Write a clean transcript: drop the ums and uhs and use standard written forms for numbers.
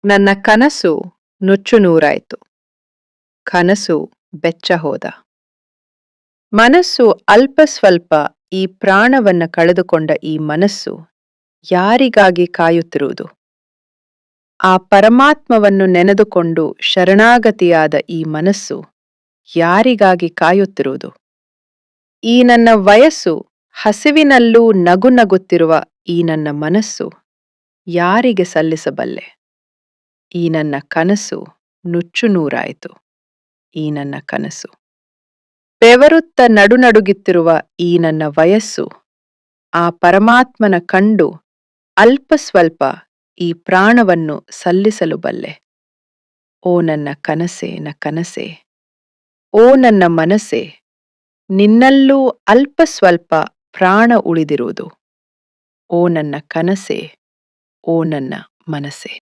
ನನ್ನ ಕನಸು ನುಚ್ಚುನೂರಾಯ್ತು. ಕನಸು ಬೆಚ್ಚ ಹೋದ. ಮನಸ್ಸು ಅಲ್ಪ ಸ್ವಲ್ಪ ಈ ಪ್ರಾಣವನ್ನ ಕಳೆದುಕೊಂಡ ಈ ಮನಸ್ಸು ಯಾರಿಗಾಗಿ ಕಾಯುತ್ತಿರುವುದು? ಆ ಪರಮಾತ್ಮವನ್ನು ನೆನೆದುಕೊಂಡು ಶರಣಾಗತಿಯಾದ ಈ ಮನಸ್ಸು ಯಾರಿಗಾಗಿ ಕಾಯುತ್ತಿರುವುದು? ಈ ನನ್ನ ವಯಸ್ಸು ಹಸಿವಿನಲ್ಲೂ ನಗು ನಗುತ್ತಿರುವ ಈ ನನ್ನ ಮನಸ್ಸು ಯಾರಿಗೆ ಸಲ್ಲಿಸಬಲ್ಲೆ? ಈ ನನ್ನ ಕನಸು ನುಚ್ಚುನೂರಾಯಿತು. ಈ ನನ್ನ ಕನಸು ಬೆವರುತ್ತ ನಡುನಡುಗುತ್ತಿರುವ ಈ ನನ್ನ ವಯಸ್ಸು ಆ ಪರಮಾತ್ಮನ ಕಂಡು ಅಲ್ಪ ಸ್ವಲ್ಪ ಈ ಪ್ರಾಣವನ್ನು ಸಲ್ಲಿಸಲು ಬಲ್ಲೆ. ಓ ನನ್ನ ಕನಸೆ ಕನಸೆ, ಓ ನನ್ನ ಮನಸ್ಸೆ, ನಿನ್ನಲ್ಲೂ ಅಲ್ಪ ಸ್ವಲ್ಪ ಪ್ರಾಣ ಉಳಿದಿರುವುದು. ಓ ನನ್ನ ಕನಸೆ, ಓ ನನ್ನ ಮನಸ್ಸೆ.